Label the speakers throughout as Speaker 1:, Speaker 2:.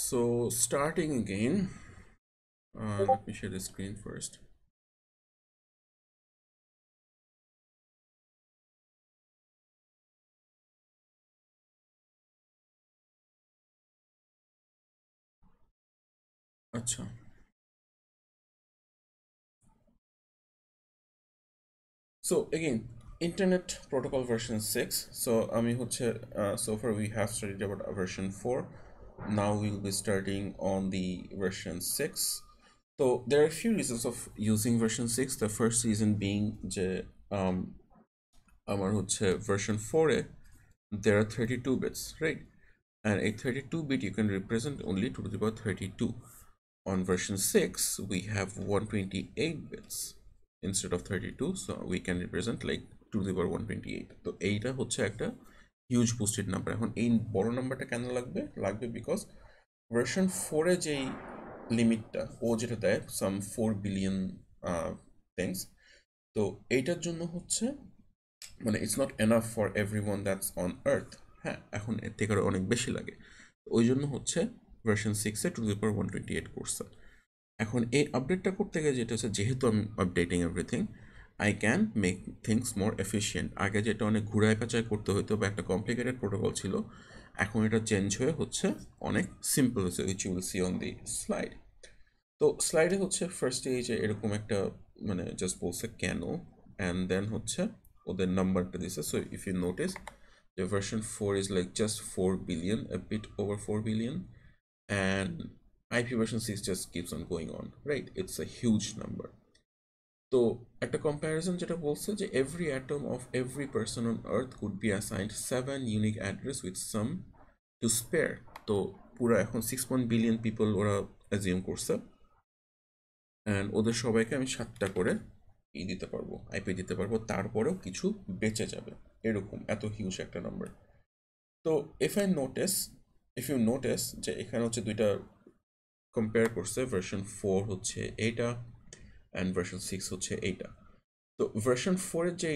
Speaker 1: So starting again, let me share the screen first. আচ্ছা, so again, Internet Protocol version 6. So so far we have studied about version 4. Now we'll be starting on the version 6. So there are a few reasons of using version 6. The first reason being যে আমার হচ্ছে version 4 A there are 32 bits, right? And a 32 bit you can represent only to the power 32. On version 6 we have 128 bits instead of 32, so we can represent like to the power 128. তো এইটা হচ্ছে একটা huge boosted number. এখন এই বড় নাম্বারটা কেন লাগবে বিকজ ভার্সন 4 এ যেই লিমিটটা ও যেটা দেয় সাম 4 বিলিয়ন থিংস, তো এইটার জন্য হচ্ছে মানে it's not enough for everyone that's on earth. হ্যাঁ, এখন এর থেকে আরো অনেক বেশি লাগে। ওই জন্য হচ্ছে ভার্সন 6 এ টু দি পাওয়ার 128 করছে। এখন এই আপডেটটা করতে গিয়ে যেটা হচ্ছে, যেহেতু আমি updating everything, I can make things more efficient. আগে যেটা অনেক ঘুরায় পেঁচায় করতে হতো বা একটা কমপ্লিকেটেড প্রোটোকল ছিল, এখন এটা চেঞ্জ হয়ে হচ্ছে অনেক সিম্পল হচ্ছে, which you will see on the slide. তো স্লাইডে হচ্ছে ফার্স্টে এই যে এরকম একটা মানে জাস্ট বলছে কেন, অ্যান্ড দেন হচ্ছে ওদের নাম্বারটা দিছে। So if you notice the version 4 is like just 4 billion, a bit over 4 billion, and IP version 6 just keeps on going on, right? It's a huge number. তো একটা কম্প্যারিজন যেটা বলছে যে every atom of every person on earth could be assigned 7 unique address with some to spare. তো পুরো এখন 6 billion people ওরা assume করছে, অ্যান্ড ওদের সবাইকে আমি 7টা করে দিতে পারবো, আইপি দিতে পারবো, তারপরেও কিছু বেঁচে যাবে। এরকম এত হিউজ একটা নাম্বার। তো ইফ ইউ নোটিস যে এখানে হচ্ছে দুইটা কম্পেয়ার করছে, ভার্সন 4 হচ্ছে এইটা অ্যান্ড ভার্সন 6 হচ্ছে এইটা। তো ভার্সন 4 এর যে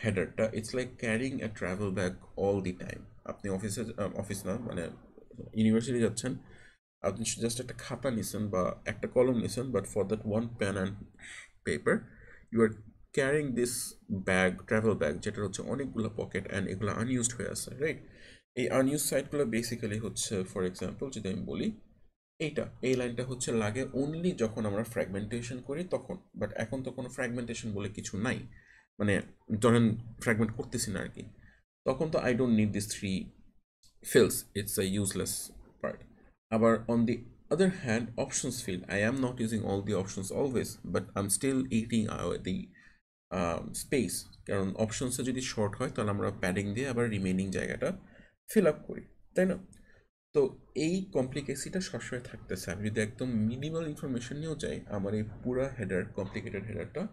Speaker 1: হেডারটা, it's like carrying a travel bag all the time. আপনি অফিস না মানে ইউনিভার্সিটি যাচ্ছেন, আপনি জাস্ট একটা খাতা নিছেন বা একটা কলম নিছেন, but for that one pen and paper you are carrying this bag, travel bag, যেটা হচ্ছে অনেকগুলো পকেট অ্যান্ড এগুলো আনইউজড হয়ে আছে, রাইট? এই আনইউজ সাইটগুলো বেসিক্যালি হচ্ছে, ফর এক্সাম্পল যদি আমি বলি, এই লাইনটা হচ্ছে লাগে অনলি যখন আমরা ফ্র্যাগমেন্টেশন করি তখন, বাট এখন তো কোনো ফ্র্যাগমেন্টেশন বলে কিছু নাই, মানে ধরেন ফ্র্যাগমেন্ট করতেছি না আর কি, তখন তো I don't need this three fields, it's a useless part. Abar on the other hand, options field, I am not using all the options always, but I'm still eating the space, কারণ অপশনসে যদি short হয় তাহলে আমরা padding দিয়ে আবার remaining জায়গাটা fill up করি, তাই না? তো এই কমপ্লিকেসিটা সবসময় থাকতেছে। আমি যদি একদম মিনিমাল ইনফরমেশন নিয়েও যাই, আমার এই পুরো হেডার, কমপ্লিকেটেড হেডারটা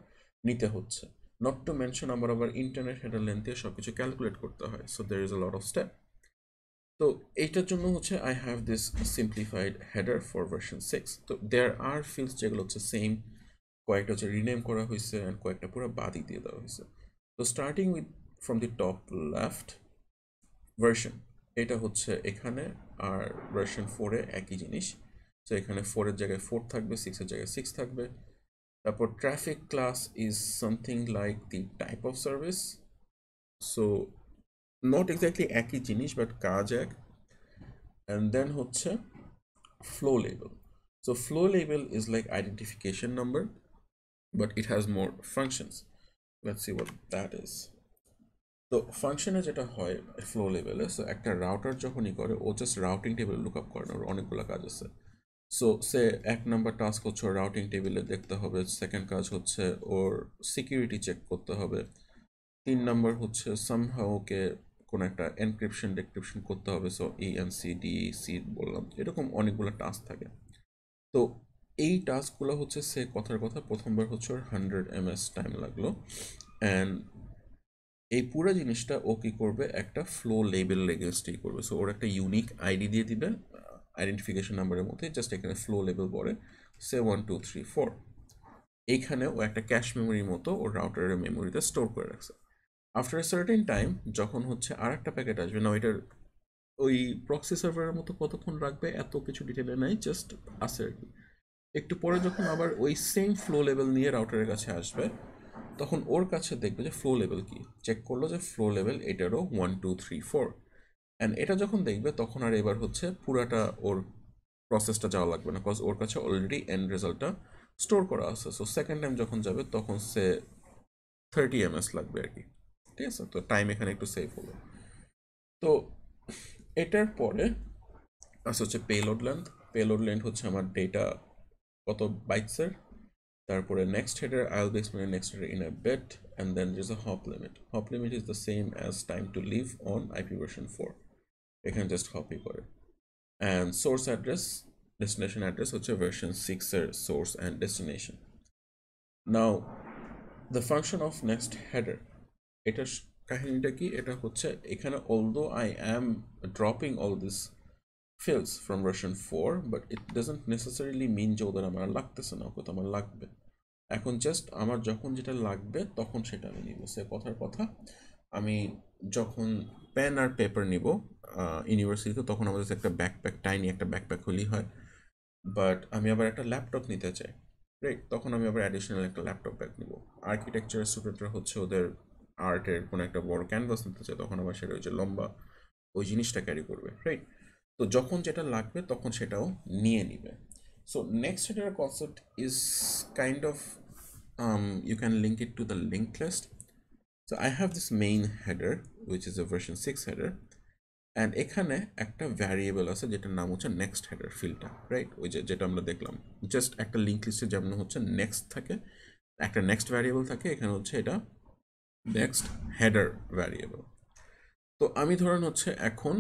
Speaker 1: নিতে হচ্ছে। নট টু মেনশন আমার আবার ইন্টারনেট হেডার লেন্থ দিয়ে সব কিছু ক্যালকুলেট করতে হয়, so there is a lot of step. তো এইটার জন্য হচ্ছে I have this simplified header for version 6। তো দেয়ার আর ফিল্ডস যেগুলো হচ্ছে সেম, কয়েকটা হচ্ছে রিনেম করা হয়েছে অ্যান্ড কয়েকটা পুরো বাদই দিয়ে দেওয়া হয়েছে। তো starting with from the top left, version, এটা হচ্ছে এখানে, আর ভার্সন 4-এ একই জিনিস। তো এখানে 4-এর জায়গায় 4 থাকবে, 6-এর জায়গায় 6 থাকবে। তারপর traffic class is something like the type of service, so not exactly একই জিনিস বাট কাজ এক। অ্যান্ড দেন হচ্ছে flow label. So flow label is like identification number, but it has more functions. Let's see what that is. তো ফাংশনে যেটা হয় flow লেভেলে, সো একটা রাউটার যখনই করে ও just routing table look up করে না, ওর অনেকগুলো কাজ আছে। সো সে 1 নম্বর টাস্ক হচ্ছে ওর রাউটিং টেবিলে দেখতে হবে, সেকেন্ড কাজ হচ্ছে ওর সিকিউরিটি চেক করতে হবে, 3 নম্বর হচ্ছে সামহাও ওকে কোনো একটা এনক্রিপশন ডিক্রিপশন করতে হবে, সো ENCDC বললাম, এরকম অনেকগুলো টাস্ক থাকে। তো এই টাস্কগুলো হচ্ছে সে কথার কথা প্রথমবার হচ্ছে ওর 100 ms টাইম লাগলো, অ্যান্ড এই পুরো জিনিসটা ও কি করবে, একটা ফ্লো লেবেল এগেনস্টেই করবে। সো ওর একটা ইউনিক আইডি দিয়ে দিবে আইডেন্টিফিকেশন নাম্বারের মধ্যে, জাস্ট এখানে ফ্লো লেবেল পড়ে সে 1 2 3 4। এইখানে ও একটা ক্যাশ মেমোরির মতো ওর রাউটারের মেমোরিতে স্টোর করে রাখছে। আফটার এ সার্টেন টাইম যখন হচ্ছে আর একটা প্যাকেট আসবে না, ওইটার ওই প্রক্সি সার্ভারের মতো কতক্ষণ রাখবে এত কিছু ডিটেলে নাই, জাস্ট আছে আর কি। একটু পরে যখন আবার ওই সেম ফ্লো লেভেল নিয়ে রাউটারের কাছে আসবে, তখন ওর কাছে দেখবে যে ফ্লো লেভেল কি, চেক করলো যে ফ্লো লেভেল এটারও 1 2 3 4, অ্যান্ড এটা যখন দেখবে তখন আর এবার হচ্ছে পুরাটা ওর প্রসেসটা যাওয়া লাগবে না, কজ ওর কাছে অলরেডি এন্ড রেজাল্টটা স্টোর করা আছে। সো সেকেন্ড টাইম যখন যাবে তখন সে 30 ms লাগবে আর কি। ঠিক আছে, তো টাইম এখানে একটু সেভ হলো। তো এটার পরে আছে হচ্ছে পেলোড লেন্থ। পেলোড লেন্থ হচ্ছে আমার ডেটা কত বাইটসের। তারপরে next header, I will be explaining next header in a bit, and then there's a hop limit. Hop limit is the same as time to live on IP version 4. এখানে just হপই করে। and source address, destination address হচ্ছে version 6 এর source and destination. Now the function of next header, এটার কাহিনীটা কি, এটা হচ্ছে এখানে although I am dropping all this fields from version 4, but it doesn't necessarily mean যে ওদের আমার লাগতেছে না, ওটা আমার লাগবে। এখন জাস্ট আমার যখন যেটা লাগবে তখন সেটা আমি নিব। সে কথার কথা, আমি যখন পেন আর পেপার নিব ইউনিভার্সিটিতে, তখন আমাদের একটা ব্যাকপ্যাক, টাইনি একটা ব্যাকপ্যাক হলেই হয়। বাট আমি আবার একটা ল্যাপটপ নিতে চাই, রাইট, তখন আমি আবার অ্যাডিশনাল একটা ল্যাপটপ ব্যাগ নিব। আর্কিটেকচারের স্টুডেন্টরা হচ্ছে ওদের আর্টের কোনো একটা বড় ক্যানভাস নিতে চায়, তখন আবার সেটা হচ্ছে লম্বা ওই জিনিসটা ক্যারি করবে, রাইট। তো যখন যেটা লাগবে তখন সেটাও নিয়ে নিবে। So next header concept is kind of you can link it to the linked list. So I have this main header which is a version 6 header, and এখানে একটা ভ্যারিয়েবল আছে যেটার নাম হচ্ছে নেক্সট হেডার ফিল্ডটা, রাইট। ওই যে যেটা আমরা দেখলাম, জাস্ট একটা লিঙ্ক লিস্টে যেমন হচ্ছে নেক্সট থাকে, একটা নেক্সট ভ্যারিয়েবল থাকে, এখানে হচ্ছে এটা নেক্সট হেডার ভ্যারিয়েবল। তো আমি ধরেন হচ্ছে এখন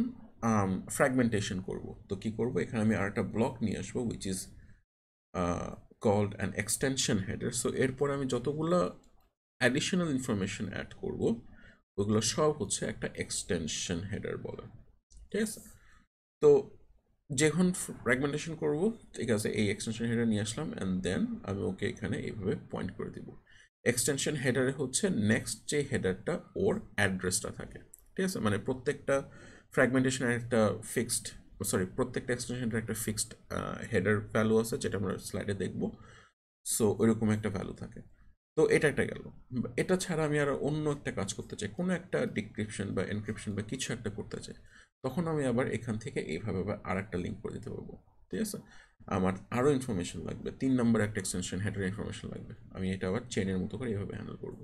Speaker 1: ফ্র্যাগমেন্টেশন করব। তো কি করব, এখানে আমি আর একটা ব্লক নিয়ে আসবো which is called an extension header. So এরপর আমি যতগুলো অ্যাডিশনাল ইনফরমেশন অ্যাড করব ওগুলো সব হচ্ছে একটা এক্সটেনশন হেডার বলে, ঠিক আছে। তো যখন ফ্র্যাগমেন্টেশন করব, ঠিক আছে, এই এক্সটেনশন হেডার নিয়ে আসলাম, অ্যান্ড দেন আমি ওকে এখানে এইভাবে পয়েন্ট করে দিব। এক্সটেনশন হেডারে হচ্ছে নেক্সট যে হেডারটা ওর অ্যাড্রেসটা থাকে, ঠিক আছে। মানে প্রত্যেকটা ফ্র্যাগমেন্টেশনের একটা ফিক্সড, সরি, প্রত্যেকটা এক্সটেনশনের একটা ফিক্সড হেডার ভ্যালু আছে, যেটা আমরা স্লাইডে দেখব। সো ওইরকম একটা ভ্যালু থাকে। তো এটা একটা গেল। এটা ছাড়া আমি আর অন্য একটা কাজ করতে চাই, কোনো একটা ডিক্রিপশন বা এনক্রিপশন বা কিছু একটা করতে চাই, তখন আমি আবার এখান থেকে এইভাবে আর একটা লিঙ্ক করে দিতে পারবো, ঠিক আছে। আমার আরও ইনফরমেশন লাগবে, 3 নম্বর একটা এক্সটেনশন হেডার ইনফরমেশন লাগবে, আমি এটা আবার চেনের মতো করে এইভাবে হ্যান্ডেল করব।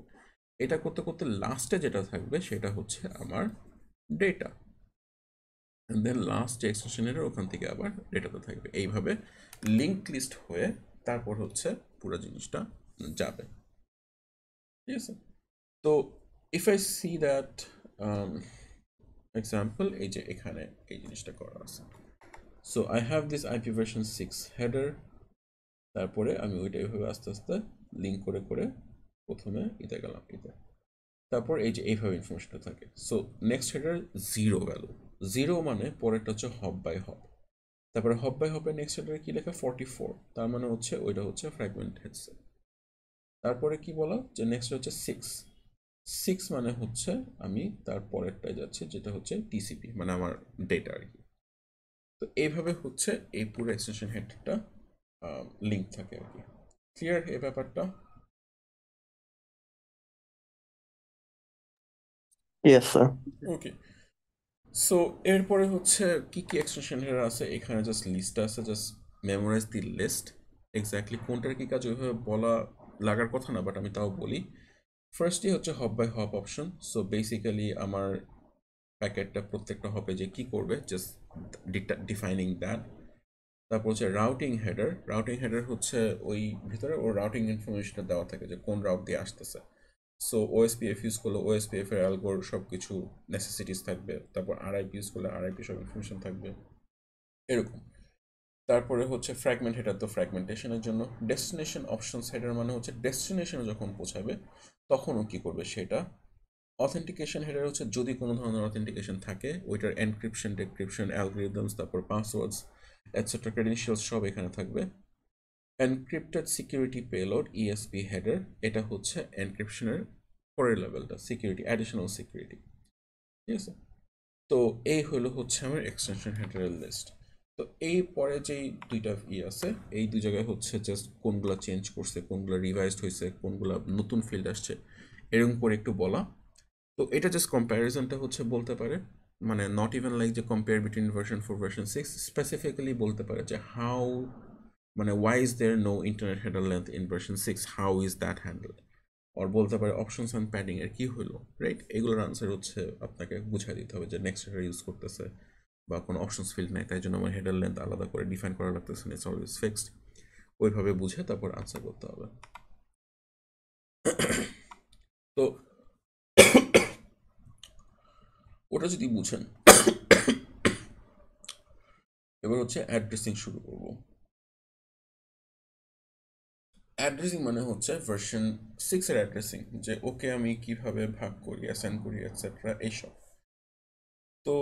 Speaker 1: এটা করতে করতে লাস্টে যেটা থাকবে সেটা হচ্ছে আমার ডেটা, অ্যান্ড দেন লাস্ট যে এক্সটেনশন হেডার ওখান থেকে আবার ডেটাতে থাকবে। এইভাবে লিঙ্ক লিস্ট হয়ে তারপর হচ্ছে পুরো জিনিসটা যাবে, ঠিক আছে। তো if I see that example, এই যে এখানে এই জিনিসটা করা আছে। So I have this IP version 6 header, তারপরে আমি ওইটা এইভাবে আস্তে আস্তে লিঙ্ক করে করে প্রথমে এতে গেলাম এতে, তারপর এই যে এইভাবে ইনফরমেশনটা থাকে। সো নেক্সট হেডার 0 ভ্যালু, 0 মানে পরেরটা হচ্ছে হপ বাই হপ। তারপরে হপ বাই হপের নেক্সট হেডারে কি লেখা 44, তার মানে হচ্ছে ওইটা হচ্ছে ফ্র্যাগমেন্ট হেডসে। তারপরে কি বলা যে নেক্সট হচ্ছে 6 মানে হচ্ছে আমি তার পরেরটায় যাচ্ছি, যেটা হচ্ছে টিসিপি, মানে আমার ডেটা আর কি। তো এইভাবে হচ্ছে এই পুরো এক্সটেনশন হেডটা লিঙ্ক থাকে আর কি। ক্লিয়ার এই ব্যাপারটা?
Speaker 2: Yes, sir.
Speaker 1: ওকে। সো এরপরে হচ্ছে কি কি এক্সটেনশন হেডার আছে, এখানে জাস্ট লিস্ট আছে, just memorise the list. Exactly কোনটার কি কাজ ওইভাবে বলা লাগার কথা না, বাট আমি তাও বলি। ফার্স্টই হচ্ছে hop by hop option. So basically আমার প্যাকেটটা প্রত্যেকটা হপে যে কি করবে, জাস্ট ডিফাইনিং দ্যাট। তারপর হচ্ছে রাউটিং হেডার। রাউটিং হেডার হচ্ছে ওই ভিতরে ওর রাউটিং ইনফরমেশনটা দেওয়া থাকে যে কোন রাউট দিয়ে আসতেছে। সো ওএসপিএফ ইউজ করলে ওএসপিএফ এর অ্যালগোর সব কিছু নেসেসিটিস থাকবে, তারপর আরআইপি ইউজ করলে আরআইপি সব ইনফরমেশন থাকবে, এরকম। তারপরে হচ্ছে ফ্র্যাগমেন্ট হেডার, তো ফ্র্যাগমেন্টেশনের জন্য। ডেস্টিনেশন অপশনস হেডার মানে হচ্ছে ডেস্টিনেশনে যখন পৌঁছাবে তখনও কি করবে সেটা। অথেন্টিকেশন হেডার হচ্ছে যদি কোনো ধরনের অথেন্টিকেশন থাকে ওইটার এনক্রিপশন, ডেক্রিপশন, অ্যালগরিদমস, তারপর পাসওয়ার্ডস, এটসেট্রা, ক্রেডেনশিয়ালস সব এখানে থাকবে। Encrypted security payload ESP header, এটা হচ্ছে এনক্রিপশনের পরের লেভেলটা, সিকিউরিটি, অ্যাডিশনাল সিকিউরিটি, ঠিক আছে। তো এই হলো হচ্ছে আমার এক্সটেনশন হেডারের লিস্ট। তো এই পরে যেই দুইটা আছে, এই দুই জায়গায় হচ্ছে জাস্ট কোনগুলো চেঞ্জ করছে, কোনগুলো রিভাইজড হয়েছে, কোনগুলো নতুন ফিল্ড আসছে, এরকম করে একটু বলা। তো এটা জাস্ট কম্প্যারিজনটা হচ্ছে বলতে পারে, মানে নট ইভেন লাইক যে compare between version 4 version 6, specifically বলতে পারে যে হাউ, মানে why is there no internet header length in version 6, how is that handle. আর বলতে পারে অপশনস অ্যান্ড প্যাডিং এর কি হলো, রাইট? এগুলোর আনসার হচ্ছে আপনাকে বুঝাই দিতে হবে যে নেক্সট হেডার ইউজ করতেছে বা কোনো অপশনস ফিল্ড নাই, তাই জন্য আমার হেডার লেন্থ আলাদা করে ডিফাইন করা লাগতেছে না, ইটস অলওয়েজ ফিক্সড। ওইভাবে বুঝে তারপর আনসার করতে হবে। তো ওটা যদি বুঝেন, এবার হচ্ছে অ্যাড্রেসিং শুরু করব। অ্যাড্রেসিং মানে হচ্ছে ভার্সন 6 এর অ্যাড্রেসিং, যে ওকে আমি কিভাবে ভাগ করি, অ্যাসাইন করি, এটসেট্রা এইসব। তো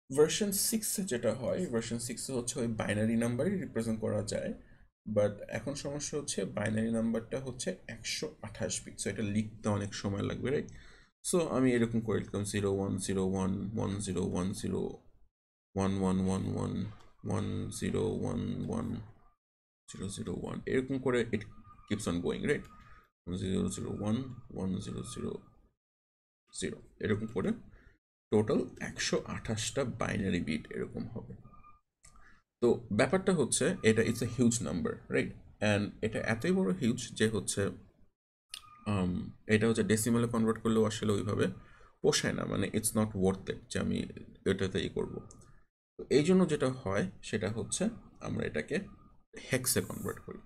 Speaker 1: ভার্সন 6 যেটা হয়, ভার্সন 6 হচ্ছে ওই বাইনারি নাম্বারই রিপ্রেজেন্ট করা যায়, বাট এখন সমস্যা হচ্ছে বাইনারি নাম্বারটা হচ্ছে 128 বিট, সো এটা লিখতে অনেক সময় লাগবে, রাইট? সো আমি এরকম করে লিখলাম 01011011111110110001, এরকম করে it keeps on going, right? 10011000, এরকম করে টোটাল 128টা বাইনারি বিট এরকম হবে। তো ব্যাপারটা হচ্ছে এটা it's a huge number, right? And এটা এতই বড় হিউজ যে হচ্ছে এটা হচ্ছে ডেসিমালে কনভার্ট করলেও আসলে ওইভাবে পোষায় না, মানে ইটস নট ওয়ার্থ ইট যে আমি এটাতে করবো। তো এই জন্য যেটা হয় সেটা হচ্ছে আমরা এটাকে হেক্সে কনভার্ট করি।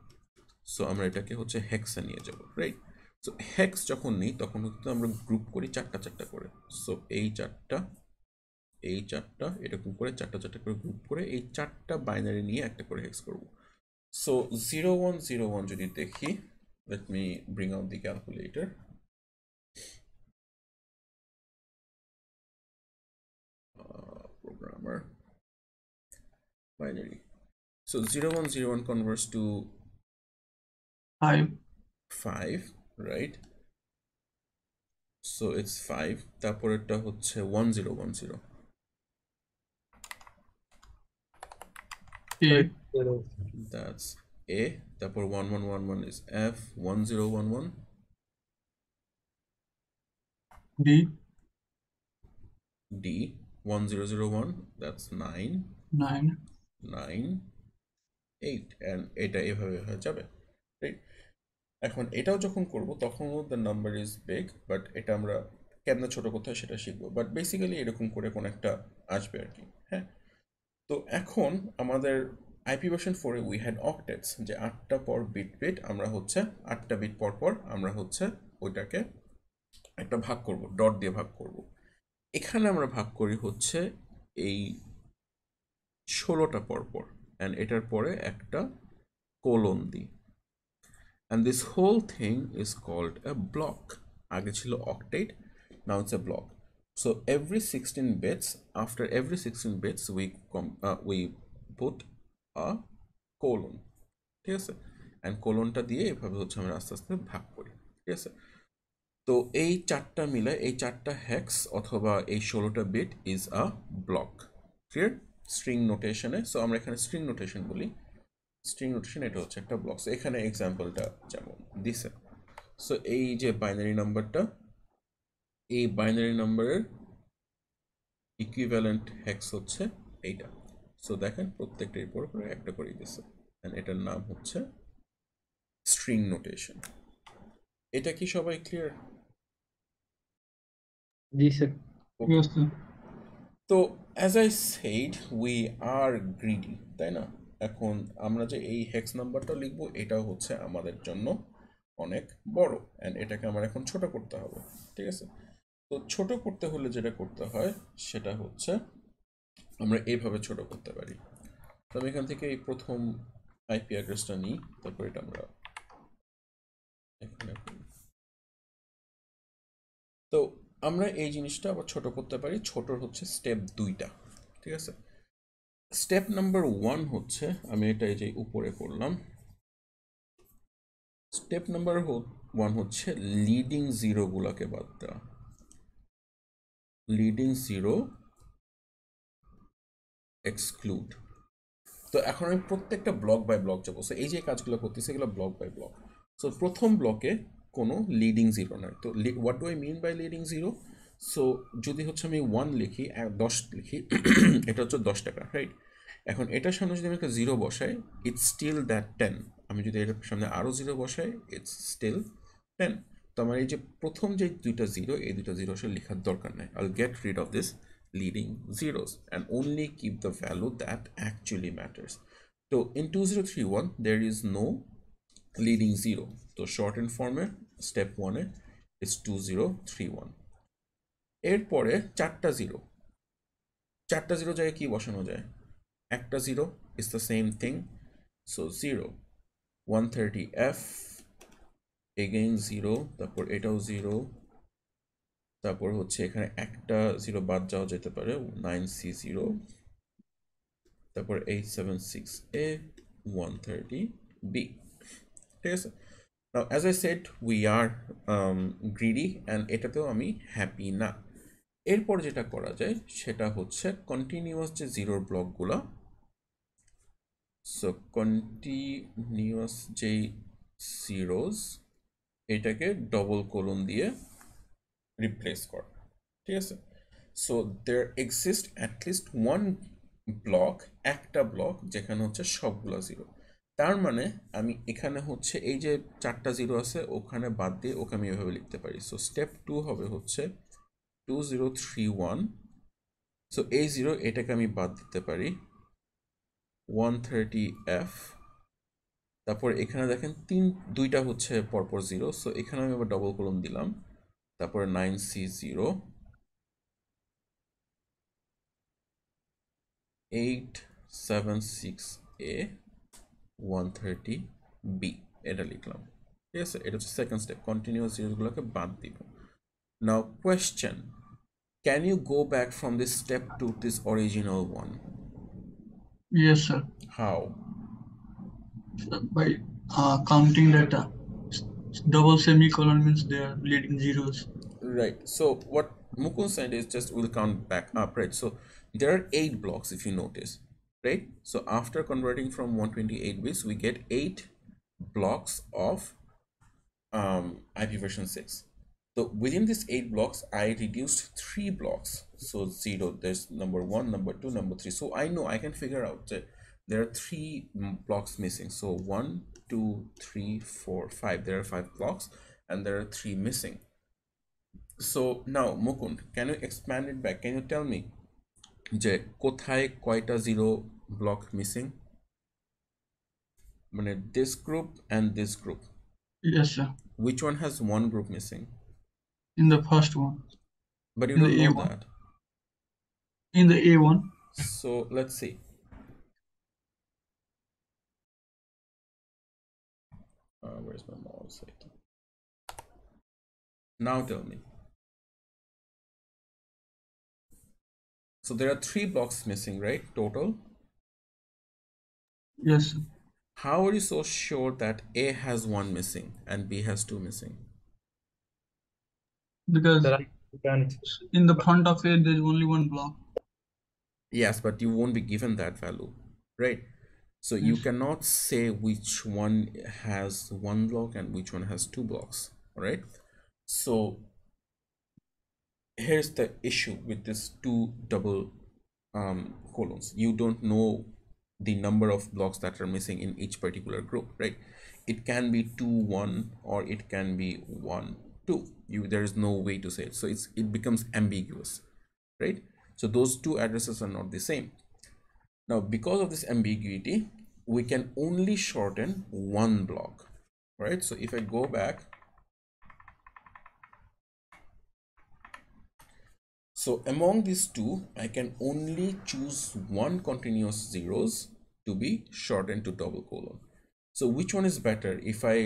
Speaker 1: সো আমরা এটাকে হচ্ছে হেক্সে নিয়ে যাব, রাইট? সো হেক্স যখন নিই তখন হচ্ছে আমরা গ্রুপ করি চারটা চারটা করে। সো এই চারটা এরকম করে চারটা চারটা করে গ্রুপ করে এই চারটা বাইনারি নিয়ে একটা করে হেক্স করব। সো 0101 যদি দেখি, let me bring out the calculator. Programmer binary. So 0101 converts to 5, right? So it's 5, তারপরেরটা হচ্ছে 1010,
Speaker 2: A,
Speaker 1: that's A, তারপর 1111 is F, 1011
Speaker 2: D,
Speaker 1: D, 1001 that's 9,
Speaker 2: 9,
Speaker 1: 9, 8, and এটা এভাবে হয়ে যাবে, রাইট? এখন এটাও যখন করব তখনও the number is big, but এটা আমরা কেমনে ছোট কোথায় সেটা শিখবো, বাট বেসিক্যালি এরকম করে কোন একটা আসবে আর কি, হ্যাঁ। তো এখন আমাদের আইপি ভার্সন 4-এ উই হ্যাড অক্টেটস, যে 8টা পর বিট আমরা হচ্ছে 8টা বিট পর পর আমরা হচ্ছে ওইটাকে একটা ভাগ করব, ডট দিয়ে ভাগ করব। এখানে আমরা ভাগ করি হচ্ছে এই 16টা পর পর, অ্যান্ড এটার পরে একটা কোলন দিই, and this whole thing is called a block. আগে ছিল octet, now it's a block. So every 16 bits, after every 16 bits we put a colon, ঠিক আছে? and colonটা দিয়ে এভাবে হচ্ছে আমরা আস্তে আস্তে ভাগ করি, ঠিক আছে? তো এই চারটা মিলে এই চারটা হেক্স অথবা এই 16টা bit is a block, clear? String নোটেশনে, সো আমরা এখানে স্ট্রিং নোটেশন বলি, স্ট্রিং নোটেশন এটা হচ্ছে একটা ব্লক। সো এখানে এক্সাম্পলটা যেমন দিছে, সো এই যে বাইনারি নাম্বারটা, এই বাইনারি নাম্বারের ইকুইভ্যালেন্ট হেক্স হচ্ছে এইটা। সো দেখেন প্রত্যেকটার পর করে একটা করে দিছে, এন্ড এটার নাম হচ্ছে স্ট্রিং নোটেশন। এটা কি সবাই ক্লিয়ার?
Speaker 3: জি স্যার।
Speaker 2: yes, sir.
Speaker 1: তো as I said we are greedy, তাই না? এখন আমরা যে এই হেক্স নাম্বারটা লিখবো এটাও হচ্ছে আমাদের জন্য অনেক বড়, অ্যান্ড এটাকে আমার এখন ছোট করতে হবে, ঠিক আছে? তো ছোট করতে হলে যেটা করতে হয় সেটা হচ্ছে আমরা এইভাবে ছোট করতে পারি। তো আমি এখান থেকে এই প্রথম আইপি অ্যাড্রেসটা নিই, তারপর এটা আমরা এখানে করি। তো আমরা এই জিনিসটা আবার ছোট করতে পারি, ছোটর হচ্ছে স্টেপ 2টা, ঠিক আছে? স্টেপ নাম্বার 1 হচ্ছে, আমি এটা এই যে উপরে করলাম, স্টেপ নাম্বার 1 হচ্ছে লিডিং জিরো গুলাকে বাদ দেওয়া, লিডিং জিরো exclude. তো এখন আমি প্রত্যেকটা ব্লক বাই ব্লক যাবো। সো এই যে কাজগুলো করতেছি এগুলো ব্লক বাই ব্লক। সো প্রথম ব্লকে কোনো লিডিং জিরো নাই। তো what do I mean by leading zero? So যদি হচ্ছে আমি 1 লিখি 10 লিখি এটা হচ্ছে 10 টাকা, রাইট? এখন এটার সামনে যদি আমি একটা জিরো বসাই, ইটস স্টিল দ্যাট 10। আমি যদি এটার সামনে আরও জিরো বসাই, ইটস স্টিল 10। তো আমার এই যে প্রথম যে দুইটা জিরো, এই দুইটা জিরো আসলে লেখার দরকার নাই। আইল get rid of this leading zeros and only keep the value that actually matters. So in 2031 there is no leading zero. So shortened form step 1 is 2031. এরপরে চারটা জিরো জায়গায় কি বসানো যায়? একটা zero is the same thing, so 0 130f again 0, তারপর এটাও 0, তারপর হচ্ছে এখানে একটা জিরো বাদ যাওয়া যেতে পারে 9c0, তারপর 876a 130b, ঠিক আছে? Now as I said we are greedy and এটাতেও আমি হ্যাপি না। এরপর যেটা করা যায় সেটা হচ্ছে কন্টিনিউয়াস যে জিরোর ব্লকগুলো, সো কন্টিনিউয়াস যেই জিরোস এটাকে ডবল কোলন দিয়ে রিপ্লেস করা, ঠিক আছে? So there exist at least one block, একটা ব্লক যেখানে হচ্ছে সবগুলো জিরো। তার মানে আমি এখানে হচ্ছে এই যে চারটা জিরো আছে ওখানে বাদ দিয়ে ওকে আমি এভাবে লিখতে পারি। সো স্টেপ 2 হবে হচ্ছে 2031। সো এই জিরো এটাকে আমি বাদ দিতে পারি 130f। তারপর এখানে দেখেন দুইটা হচ্ছে পরপর জিরো, সো এখানে আমি আবার ডবল কোলন দিলাম, তারপর 9c0 876a 130b এটা লিখলাম, ঠিক আছে? এটা হচ্ছে সেকেন্ড স্টেপ, কন্টিনিউয়াস জিরোগুলোকে বাদ দিব। নাও question, can you go back from this step to this original one?
Speaker 2: Yes, sir.
Speaker 1: How?
Speaker 2: By counting that double semicolon means they are leading zeros.
Speaker 1: Right, so what Mukund said is just we'll count back up, right? So there are 8 blocks if you notice, right? So after converting from 128 bits we get 8 blocks of IP version 6. So within these 8 blocks I reduced 3 blocks, so 0, there's number 1, number 2, number 3. So I know I can figure out that there are 3 blocks missing. So 1 2 3 4 5, there are 5 blocks and there are 3 missing. So now Mukund, can you expand it back? Can you tell me যে কোথায় কয়টা zero block missing? মানে this group and this group,
Speaker 2: Yes, sir.
Speaker 1: which one has one group missing?
Speaker 2: In the first one.
Speaker 1: But you
Speaker 2: In
Speaker 1: don't
Speaker 2: the
Speaker 1: know
Speaker 2: A1.
Speaker 1: that.
Speaker 2: In the A1.
Speaker 1: So let's see. Where's my mouse? Now tell me. So there are 3 blocks missing, right? Total.
Speaker 2: Yes, sir.
Speaker 1: How are you so sure that A has 1 missing and B has 2 missing?
Speaker 2: Because in the front of it there's only one block.
Speaker 1: Yes, but you won't be given that value, right? So you
Speaker 2: Yes.
Speaker 1: cannot say which one has 1 block and which one has 2 blocks, all right? So here's the issue with this 2 double colons. You don't know the number of blocks that are missing in each particular group, right? It can be 2 1 or it can be 1 2. There is no way to say it, so it becomes ambiguous, right? So those 2 addresses are not the same. Now because of this ambiguity we can only shorten 1 block, right? So if I go back, so among these 2 I can only choose 1 continuous zeros to be shortened to double colon. So which one is better? If I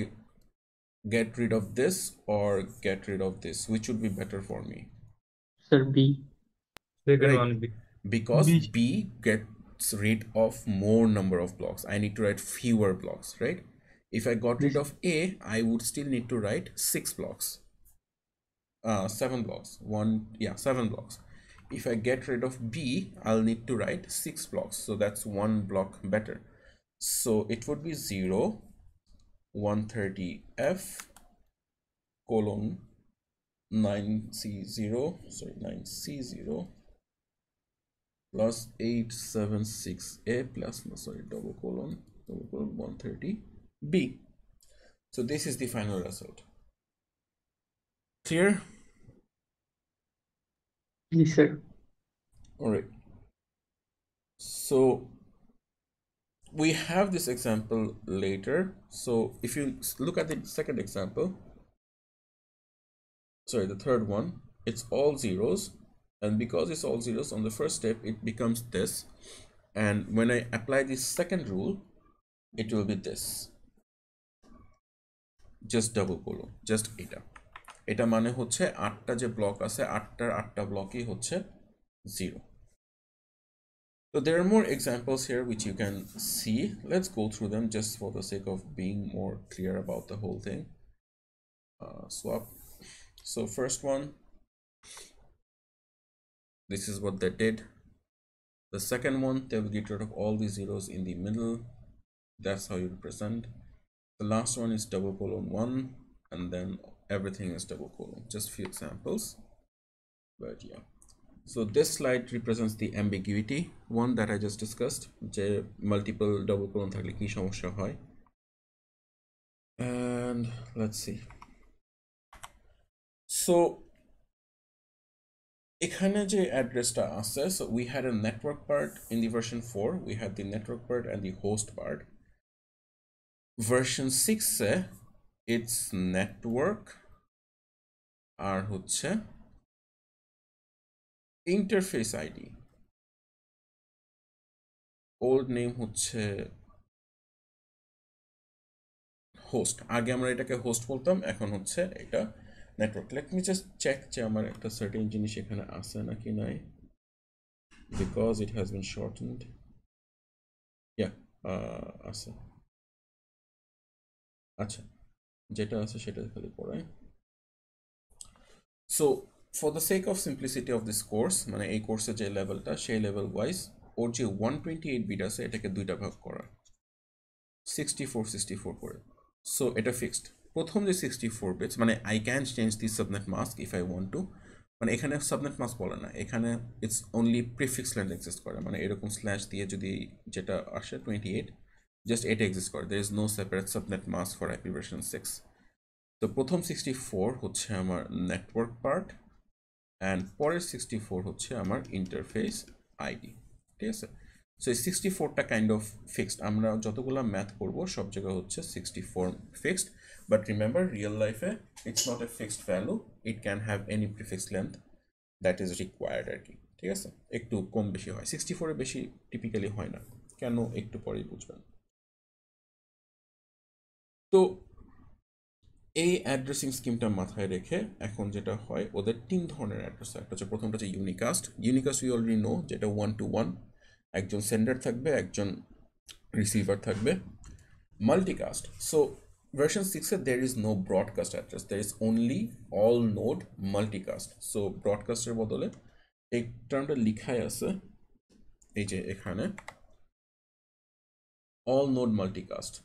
Speaker 1: get rid of this or get rid of this, which would be better for me?
Speaker 3: Sir, B.
Speaker 1: Right.
Speaker 3: One B.
Speaker 1: Because
Speaker 2: B.
Speaker 1: B gets rid of more number of blocks. I need to write fewer blocks, right? If I got rid of A, I would still need to write 6 blocks. 7 blocks. 7 blocks. if I get rid of B, I'll need to write 6 blocks. So that's 1 block better. So it would be 0, 130F colon 9C0, sorry, 9C0 plus 876A plus, no, sorry, double colon 130B. So this is the final result. Clear?
Speaker 2: Yes, sir.
Speaker 1: All right. So we have this example later. So if you look at the second example, sorry, the third one, it's all zeros. And because it's all zeros on the first step, it becomes this. And when I apply the second rule, it will be this. Just double colon, just এটা মানে হচ্ছে 8টা যে block আছে 8টা ব্লকই হচ্ছে 0. So there are more examples here which you can see. Let's go through them just for the sake of being more clear about the whole thing. Swap. So first one, this is what they did. The second one, they will get rid of all the zeros in the middle. That's how you represent. The last one is double colon 1, and then everything is double colon. Just few examples, but yeah. So this slide represents the ambiguity one that I just discussed. Multiple double colon থাকলে কি সমস্যা হয়. And let's see. So এখানে যে অ্যাড্রেসটা আছে, so we had a network part in the version 4. We had the network part and the host part. Version 6 it's network আর হচ্ছে interface ID. Old name হচ্ছে host. আগে আমরা এটাকে host বলতাম, এখন হচ্ছে এটা network. Let me just check যে আমার একটা certain জিনিস এখানে আছে নাকি নাই, because it has been shortened. Yeah, আছে. আচ্ছা, যেটা আছে সেটা খালি পড়াই. So for the sake of simplicity of this course, মানে এই কোর্সের যে লেভেলটা সেই লেভেল ওয়াইজ ওর যে 128 বিট আছে এটাকে দুইটা ভাগ করা, 64 করে. সো এটা ফিক্সড. প্রথম যে 64 বিটস, মানে I can change the subnet mask if I want to. মানে এখানে সাবনেট মাস্ক বলে না, এখানে it's only prefix length exist করে. মানে এরকম স্ল্যাশ দিয়ে যদি যেটা আসে 28, জাস্ট এটা এক্সিস্ট করে. There is no separate subnet mask for IP version 6. তো প্রথম 64 হচ্ছে আমার নেটওয়ার্ক পার্ট, অ্যান্ড পরের 64 হচ্ছে আমার ইন্টারফেস আইডি. ঠিক আছে? সো এই 64টা কাইন্ড অফ ফিক্সড. আমরা যতগুলো ম্যাথ করব সব জায়গায় হচ্ছে 64 ফিক্সড. বাট রিমেম্বার, রিয়েল লাইফে it's not a fixed value, it can have any prefix length that is required আর কি. ঠিক আছে? একটু কম বেশি হয়, 64-এর বেশি টিপিক্যালি হয় না. কেন একটু পরেই বুঝবেন. তো এই অ্যাড্রেসিং স্কিমটা মাথায় রেখে এখন যেটা হয়, ওদের 3 ধরনের অ্যাড্রেস. একটা হচ্ছে, প্রথমটা হচ্ছে unicast. Unicast we already know, যেটা 1-to-1, একজন সেন্ডার থাকবে, একজন রিসিভার থাকবে. মাল্টিকাস্ট. সো ভার্সন 6-এ there is no broadcast address, there is only all node multicast. So ব্রডকাস্টের বদলে এই টার্মটা লিখাই আছে এই যে এখানে, অল নোড মাল্টিকাস্ট.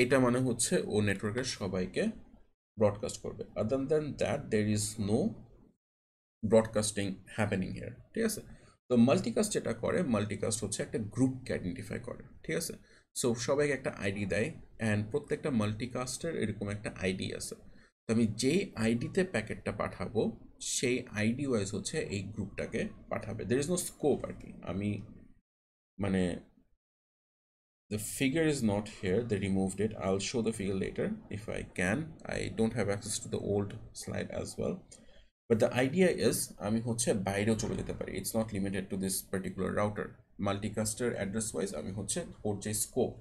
Speaker 1: এটা মানে হচ্ছে ও নেটওয়ার্কের সবাইকে ব্রডকাস্ট করবে. Other than that there is no broadcasting happening here. ঠিক আছে? তো মাল্টিকাস্ট যেটা করে, মাল্টিকাস্ট হচ্ছে একটা গ্রুপকে আইডেন্টিফাই করে. ঠিক আছে? সো সবাইকে একটা আইডি দেয়, অ্যান্ড প্রত্যেকটা মাল্টিকাস্টের এরকম একটা আইডি আছে. তো আমি যেই আইডিতে প্যাকেটটা পাঠাবো সেই আইডি ওয়াইজ হচ্ছে এই গ্রুপটাকে পাঠাবে. দের ইজ নো স্কোপ আর কি. আমি মানে the figure is not here, they removed it. I'll show the figure later if I can. I don't have access to the old slide as well, but the idea is আমি হচ্ছে বাইরেও চলে যেতে পারি. It's not limited to this particular router. Multicaster address wise আমি হচ্ছে ওর যে scope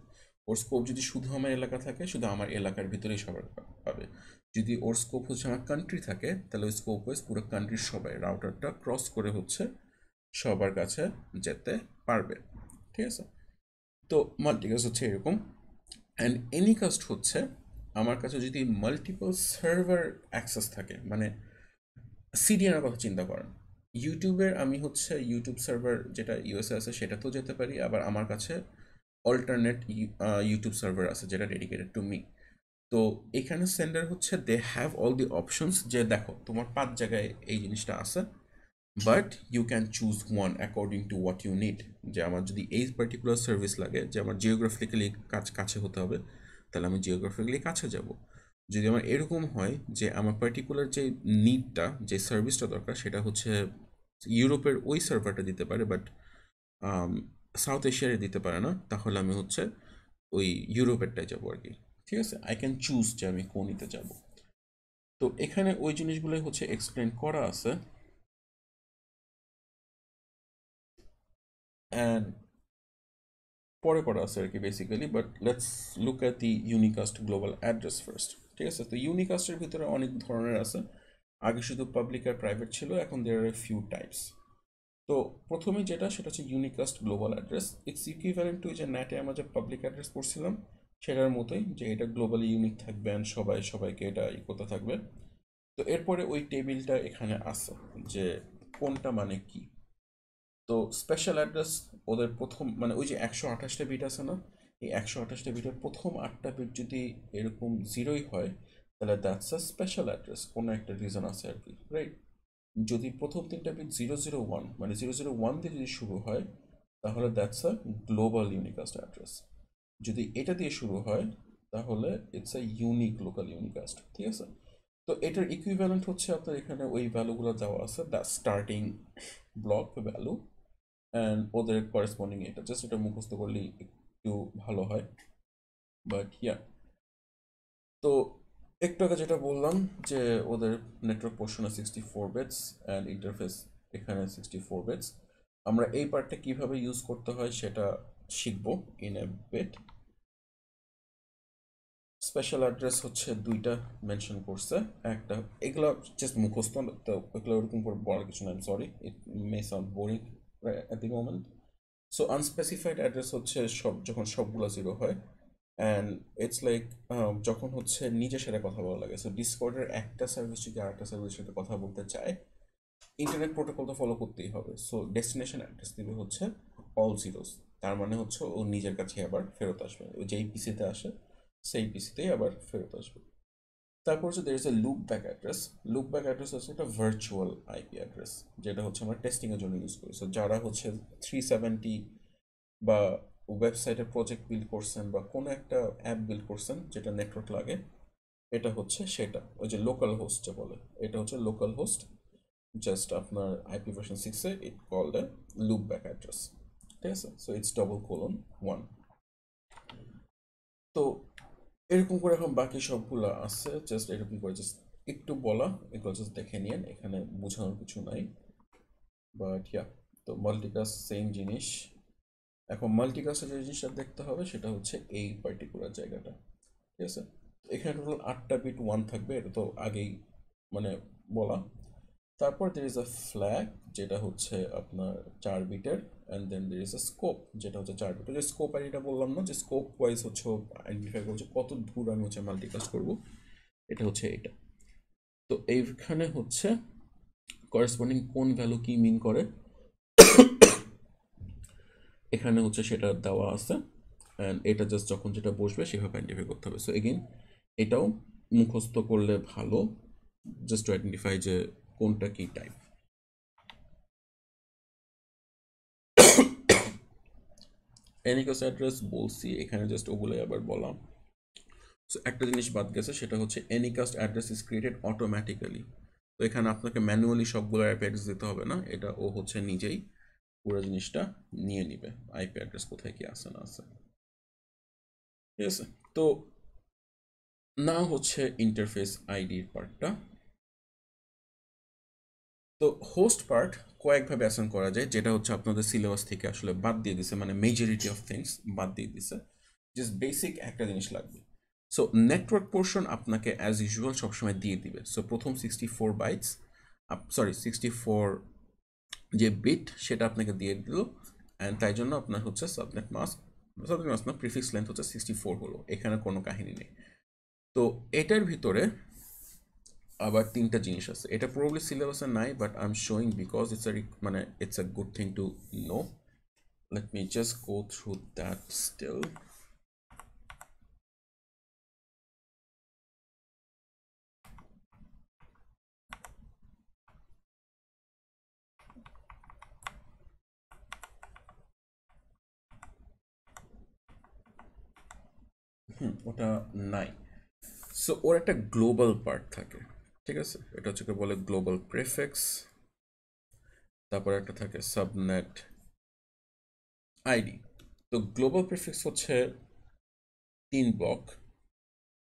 Speaker 1: যদি শুধু আমার এলাকা থাকে, শুধু আমার এলাকার ভিতরেই সবার পাবে. যদি ওর স্কোপ হচ্ছে আমার কান্ট্রি থাকে, তাহলে ওই স্কোপ ওয়াইজ পুরো কান্ট্রির সবাই রাউটারটা ক্রস করে হচ্ছে সবার কাছে যেতে পারবে. ঠিক আছে? তো মাল্টিকাস্ট হচ্ছে এরকম. অ্যান্ড এনিকাস্ট হচ্ছে আমার কাছে যদি মাল্টিপল সার্ভার অ্যাক্সেস থাকে, মানে সিডিএনের কথা চিন্তা করেন. ইউটিউবের আমি হচ্ছে ইউটিউব সার্ভার যেটা ইউএসএ আছে সেটা তো যেতে পারি, আবার আমার কাছে অল্টারনেট ইউটিউব সার্ভার আছে যেটা ডেডিকেটেড টু মি। তো এখানে সেন্ডার হচ্ছে they have all the options, যে দেখো তোমার 5 জায়গায় এই জিনিসটা আছে, but you can choose one according to what you need. যে আমার যদি এই পার্টিকুলার সার্ভিস লাগে, যে আমার জিওগ্রাফিক্যালি কাছে হতে হবে, তাহলে আমি জিওগ্রাফিক্যালি কাছে যাব। যদি আমার এরকম হয় যে আমার পার্টিকুলার যে নিডটা, যে সার্ভিসটা দরকার, সেটা হচ্ছে ইউরোপের ওই সার্ভারটা দিতে পারে, বাট সাউথ এশিয়ারে দিতে পারে না, তাহলে আমি হচ্ছে ওই ইউরোপেরটাই যাবো আর কি। ঠিক আছে, আই ক্যান চুজ যে আমি কোনইতে যাব। তো এখানে ওই জিনিসগুলোই হচ্ছে এক্সপ্লেন করা আছে। অ্যান্ড পরে করা আছে আর কি basically, but let's look at the unicast global address first. ঠিক আছে, তো ইউনিকাস্টের ভিতরে অনেক ধরনের আছে। আগে শুধু পাবলিক আর প্রাইভেট ছিল, এখন দেয়ার আর ফিউ টাইপস। তো প্রথমে যেটা, সেটা হচ্ছে unicast global address. Its equivalent to যে নেটে আমরা যে পাবলিক অ্যাড্রেস পড়ছিলাম সেটার মতোই, যে এটা গ্লোবালি ইউনিক থাকবে অ্যান্ড সবাই সবাইকে এটা করতে থাকবে। তো এরপরে ওই টেবিলটা এখানে আছে যে কোনটা মানে কি। তো স্পেশাল অ্যাড্রেস, ওদের প্রথম মানে ওই যে 128টা বিট আছে না, এই 128টা বিটের প্রথম 8টা বিট যদি এরকম জিরোই হয়, তাহলে দ্যাটস আ স্পেশাল অ্যাড্রেস, কোনো একটা রিজন আছে আর কি, রাইট? যদি প্রথম 3টা বিট 001 মানে 001 দিয়ে যদি শুরু হয়, তাহলে that's a global unicast address. যদি এটা দিয়ে শুরু হয়, তাহলে it's a unique local unicast. ঠিক আছে, তো এটার ইকুইভ্যালেন্ট হচ্ছে আপনার এখানে ওই ভ্যালুগুলো দেওয়া আছে, the starting block value and ওদের করেসপন্ডিং এটা, জাস্ট এটা মুখস্থ করলেই একটু ভালো হয়। বাট ইয়া, তো একটু আগে যেটা বললাম যে ওদের নেটওয়ার্ক পোর্শনে 64 বিটস অ্যান্ড ইন্টারফেস এখানে 64 বিটস। আমরা এই পার্টটা কিভাবে ইউজ করতে হয় সেটা শিখবো in a bit. Special address হচ্ছে দুইটা মেনশন করছে, একটা এগুলো জাস্ট মুখস্থ, তো এগুলো ওরকম করে বলার কিছু না, sorry it may sound boring at the moment. So unspecified address হচ্ছে সব, যখন সবগুলো জিরো হয়, অ্যান্ড ইটস লাইক যখন হচ্ছে নিজের সাথে কথা বলা লাগে। সো ডিসকর্ডের একটা সার্ভিস যদি আরেকটা সার্ভিসের সাথে কথা বলতে চায়, ইন্টারনেট প্রোটোকল তো ফলো করতেই হবে। সো ডেস্টিনেশন অ্যাড্রেস দিবে হচ্ছে অল জিরোস, তার মানে হচ্ছে ও নিজের কাছে আবার ফেরত আসবে, ও যেই পিসিতে আসে সেই পিসিতেই আবার ফেরত আসবে। তারপর হচ্ছে there is a loopback address. Loop back address হচ্ছে একটা ভার্চুয়াল আইপি অ্যাড্রেস, যেটা হচ্ছে আমরা টেস্টিংয়ের জন্য ইউজ করি। সো যারা হচ্ছে 370 বা ওয়েবসাইটে প্রজেক্ট বিল্ড করছেন বা কোনো একটা অ্যাপ বিল্ড করছেন যেটা নেটওয়ার্ক লাগে, এটা হচ্ছে সেটা, ওই যে লোকাল হোস্ট যে বলে, এটা হচ্ছে লোকাল হোস্ট। জাস্ট আপনার আইপি ভার্সন 6-এ it called a loopback address. ঠিক আছে, সো ইটস :1। তো এরকম করে এখন বাকি সবগুলো আছে, জাস্ট এরকম করে জাস্ট একটু বলা, এগুলো জাস্ট দেখে নিন, এখানে বোঝানোর কিছু নাই। বাট ইয়া, তো মাল্টিকাস্ট সেম জিনিস। এখন মাল্টিকাস্টে যে জিনিসটা দেখতে হবে সেটা হচ্ছে এই পার্টিকুলার জায়গাটা। ঠিক আছে, এখানে টোটাল 8টা বিট 1 থাকবে, এটা তো আগেই মানে বলা। তারপর দের ইজ আ ফ্ল্যাগ, যেটা হচ্ছে আপনার 4 বিটের, and then there is a scope, যেটা হচ্ছে 4 বিটের। যে স্কোপ আইডিটা বললাম না, যে স্কোপ ওয়াইজ হচ্ছে আইডেন্টিফাই করছে কত দূর আমি হচ্ছে মাল্টিকাস্ট করবো, এটা হচ্ছে এটা। তো এইখানে হচ্ছে করেসপন্ডিং কোন ভ্যালু কি মিন করে, এখানে হচ্ছে সেটা দেওয়া আছে, অ্যান্ড এটা জাস্ট যখন যেটা বসবে সেভাবে আইডেন্টিফাই করতে হবে। সো এগেইন এটাও মুখস্থ করলে ভালো, জাস্ট টু আইডেন্টিফাই যে কোনটা কি টাইপ। এনিকাস অ্যাড্রেস বলছি, এখানে জাস্ট ওগুলোই আবার বললাম। সো একটা জিনিস বাদ গেছে, সেটা হচ্ছে এনিকাস্ট অ্যাড্রেস ইজ ক্রিয়েটেড অটোমেটিক্যালি। তো এখানে আপনাকে ম্যানুয়ালি সবগুলো আইপি অ্যাড্রেস দিতে হবে না, এটা ও হচ্ছে নিজেই পুরো জিনিসটা নিয়ে নিবে, আইপি অ্যাড্রেস কোথায় কি আছে না আছে। ঠিক আছে, তো না হচ্ছে ইন্টারফেস আইডির পার্টটা। তো হোস্ট পার্ট কয়েকভাবে অ্যাসাইন করা যায়, যেটা হচ্ছে আপনাদের সিলেবাস থেকে আসলে বাদ দিয়ে দিছে, মানে মেজরিটি অফ থিংস বাদ দিয়ে দিছে, জাস্ট বেসিক একটা জিনিস লাগবে। সো নেটওয়ার্ক পোর্শন আপনাকে অ্যাজ ইউজুয়াল সবসময় দিয়ে দিবে। সো প্রথম 64 বাইটস, সরি 64 যে বিট সেটা আপনাকে দিয়ে দিল, অ্যান্ড তাই জন্য আপনার হচ্ছে সাবনেট মাস্ক, সাবনেট মাস্ক না, প্রিফিক্স লেন্থ হচ্ছে 64 হলো, এখানে কোনো কাহিনী নেই। তো এটার ভিতরে আবার তিনটা জিনিস আছে, এটা প্রবাবলি সিলেবাসে নাই, but I am showing because মানে it's a good thing to know. Let me just go through that still. ওটা নাই। সো ওর একটা গ্লোবাল পার্ট থাকে, ঠিক আছে, এটা হচ্ছে কি বলে গ্লোবাল প্রেফিক্স, তারপর একটা থাকে সাবনেট আইডি। তো গ্লোবাল প্রেফিক্স হচ্ছে 3 ব্লক,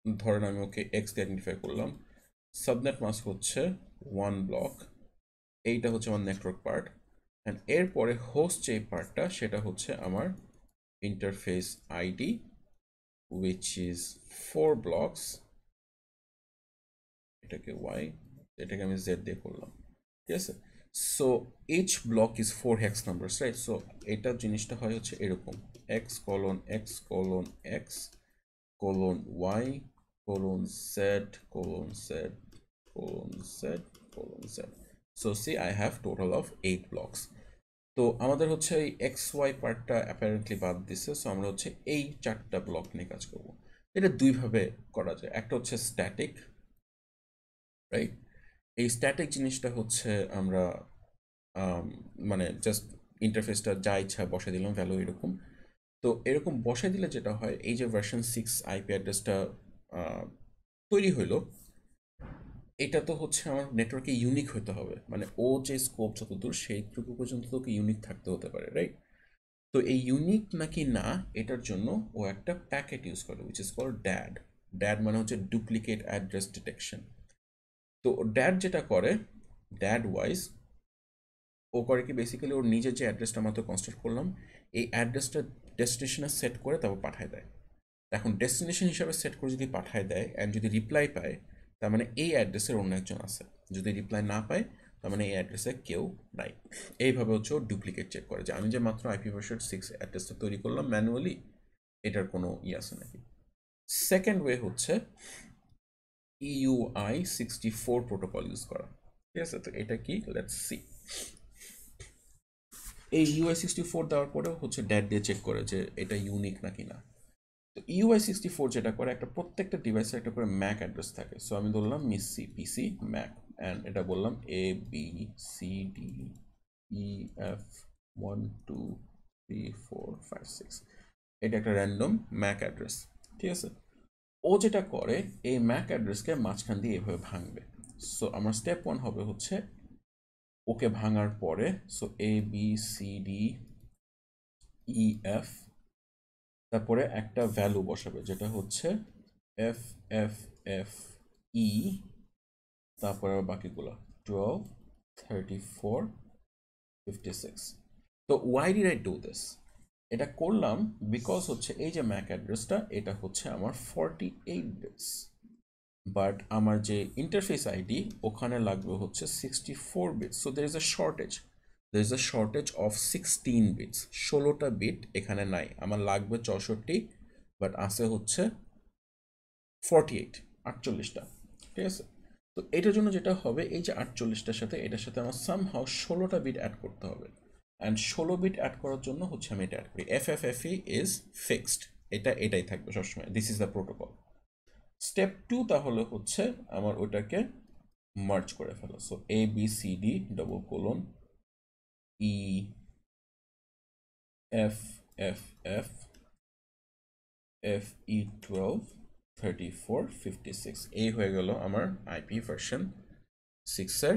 Speaker 1: ধরেন আমি ওকে এক্স দিয়ে আইডেন্টিফাই করলাম। সাবনেট মাস্ক হচ্ছে 1 ব্লক, এইটা হচ্ছে আমার নেটওয়ার্ক পার্ট, অ্যান্ড এরপরে হোস্ট যে পার্টটা সেটা হচ্ছে আমার interface ID, which is 4 blocks. এটাকে ওয়াই, এটাকে আমি জেড দিয়ে করলাম, ঠিক আছে। So each block is 4 hex numbers, right? So এটা জিনিসটা হয় হচ্ছে এরকম, X colon X colon x colon y colon z colon z colon z colon z. So see, I have total of 8 blocks. তো আমাদের হচ্ছে এই এক্স ওয়াই পার্টটা অ্যাপারেন্টলি বাদ দিছে, সো আমরা হচ্ছে এই 4টা ব্লক নিয়ে কাজ করব। এটা দুইভাবে করা যায়, একটা হচ্ছে স্ট্যাটিক, রাইট? এই স্ট্যাটিক জিনিসটা হচ্ছে আমরা মানে জাস্ট ইন্টারফেসটা যা ইচ্ছা বসে দিলাম, ভ্যালু এরকম। তো এরকম বসে দিলে যেটা হয়, এই যে ভার্সন 6 আইপি অ্যাড্রেসটা তৈরি হইলো, এটা তো হচ্ছে আমার নেটওয়ার্কে ইউনিক হতে হবে, মানে ও যে স্কোপ যতদূর সেইটুকু পর্যন্ত তোকে ইউনিক থাকতে হতে পারে, রাইট? তো এই ইউনিক নাকি না এটার জন্য ও একটা প্যাকেট ইউজ করে, which is called DAD. DAD মানে হচ্ছে ডুপ্লিকেট অ্যাড্রেস ডিটেকশন। তো ড্যাড যেটা করে, ড্যাড ওয়াইজ ও করে কি, বেসিক্যালি ওর নিজের যে অ্যাড্রেসটা আমরা তো কনস্ট্রাক্ট করলাম, এই অ্যাড্রেসটা ডেস্টিনেশনে সেট করে তারপর পাঠায় দেয়। এখন ডেস্টিনেশন হিসাবে সেট করে যদি পাঠায় দেয় অ্যান্ড যদি রিপ্লাই পায়, তার মানে এই অ্যাড্রেসের অন্য একজন আছে। যদি রিপ্লাই না পায়, তার মানে এই অ্যাড্রেসে কেউ নাই। এইভাবে হচ্ছে ও ডুপ্লিকেট চেক করে যে আমি যে মাত্র IPv6 অ্যাড্রেসটা তৈরি করলাম ম্যানুয়ালি, এটার কোনো আছে নাকি। সেকেন্ড ওয়ে হচ্ছে EUI64 প্রোটোকল ইউজ করা, ঠিক আছে। তো এটা কি, লেটস সি। এই UI64 দেওয়ার পরেও হচ্ছে ড্যাট দিয়ে চেক করে যে এটা ইউনিক নাকি না। তো UI64 যেটা করে, একটা প্রত্যেকটা ডিভাইসের একটা করে ম্যাক অ্যাড্রেস থাকে। সো আমি ধরলাম মিসি পিসি ম্যাক, অ্যান্ড এটা বললাম ABCDEF 1 2 3 4 5 6। এটা একটা র্যান্ডম ম্যাক অ্যাড্রেস, ঠিক আছে। ও যেটা করে, এই ম্যাক অ্যাড্রেসকে মাঝখান দিয়ে এভাবে ভাঙবে। সো আমার স্টেপ 1 হবে হচ্ছে ওকে ভাঙার পরে, সো ABCDEF, তারপরে একটা ভ্যালু বসাবে যেটা হচ্ছে এফ এফ এফ ই, তারপরে বাকিগুলো 12 34 56। তো why did I do this? এটা করলাম বিকজ হচ্ছে এই যে ম্যাক অ্যাড্রেসটা, এটা হচ্ছে আমার 48 বিটস, বাট আমার যে ইন্টারফেস আইডি ওখানে লাগবে হচ্ছে 64 bits. So there is a shortage, there is a shortage of 16 bits. 16টা বিট এখানে নাই, আমার লাগবে 64, বাট আছে হচ্ছে 48, 48টা, ঠিক আছে। তো এটার জন্য যেটা হবে, এই যে 48টার সাথে এটার সাথে আমার সামহাও 16টা বিট অ্যাড করতে হবে, অ্যান্ড 16 বিট অ্যাড করার জন্য হচ্ছে আমি এটা অ্যাড করি। FFFE ইজ ফিক্সড, এটাই থাকবে সবসময়, this is the protocol. Step 2 তাহলে হচ্ছে আমার ওটাকে মার্জ করে ফেলো। So ABCD double colon EFFF FE12 34 56। এই হয়ে গেল আমার আইপি ভার্সন 6 এর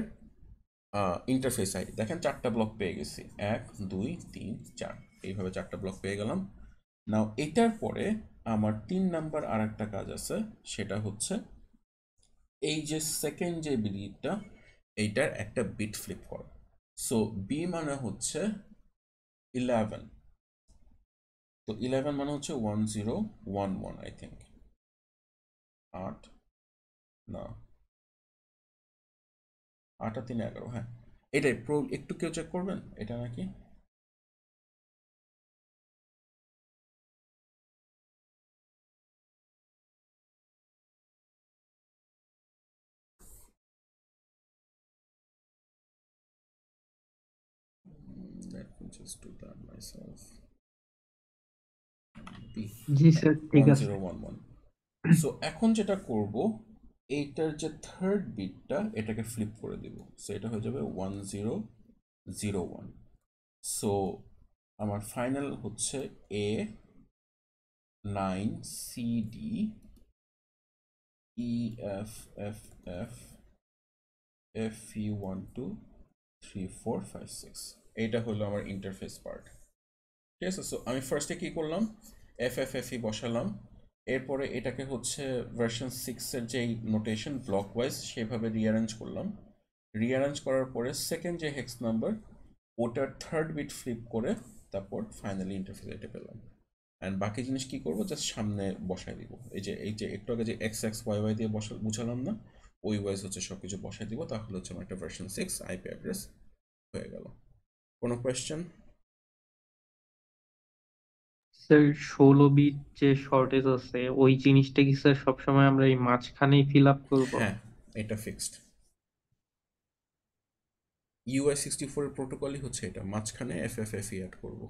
Speaker 1: ইন্টারফেস আইডি। দেখেন 4টা ব্লক পেয়ে গেছি, 1 2 3 4, এইভাবে 4টা ব্লক পেয়ে গেলাম। নাও এটার পরে আমার 3 নাম্বার আর একটা কাজ আছে, সেটা হচ্ছে এই যে সেকেন্ড যে বিটটা, এইটার একটা বিট ফ্লিপ করা। সো বি মানে হচ্ছে 11, তো 11 মানে হচ্ছে 1011, আই থিঙ্ক 8, না 8 আর 3 11, হ্যাঁ এটাই প্রো। একটু কেউ চেক করবেন এটা নাকি। let me just do that myself. B
Speaker 2: G sir ঠিক আছে
Speaker 1: 1011. সো এখন যেটা করব, এইটার যে থার্ড বিটটা এটাকে ফ্লিপ করে দিব, সো এটা হয়ে যাবে 1001. সো আমার ফাইনাল হচ্ছে A 9 C D E F F F F E 1 2 3 4 5 6. এইটা হলো আমার ইন্টারফেস পার্ট। ঠিক আছে, সো আমি ফার্স্টে কি করলাম, FFFE বসালাম, এরপরে এটাকে হচ্ছে ভার্সন 6 এর যেই নোটেশন ব্লক ওয়াইজ সেভাবে রিঅ্যারেঞ্জ করলাম। রিঅ্যারেঞ্জ করার পরে সেকেন্ড যে হেক্স নাম্বার ওটার থার্ড বিট ফ্লিপ করে তারপর ফাইনালি ইন্টারফেস এটা পেলাম। অ্যান্ড বাকি জিনিস কি করবো, জাস্ট সামনে বসাই দিব, এই যে একটু আগে যে XX YY দিয়ে বুঝালাম না, ওই ওয়াইজ হচ্ছে সব কিছু বসাই দিব, তাহলে হচ্ছে আমার একটা ভার্সন 6 IP অ্যাড্রেস হয়ে গেল। কোনো কোয়েশ্চেন?
Speaker 3: স্যার 16 বিট যে শর্টেজ আছে ওই জিনিসটা কি স্যার সবসময় আমরা এই মাঝখানেই ফিল আপ করবো?
Speaker 1: হ্যাঁ, এটা ফিক্সড। UI64 এর প্রোটোকলই হচ্ছে এটা, মাঝখানে FFFE অ্যাড করব।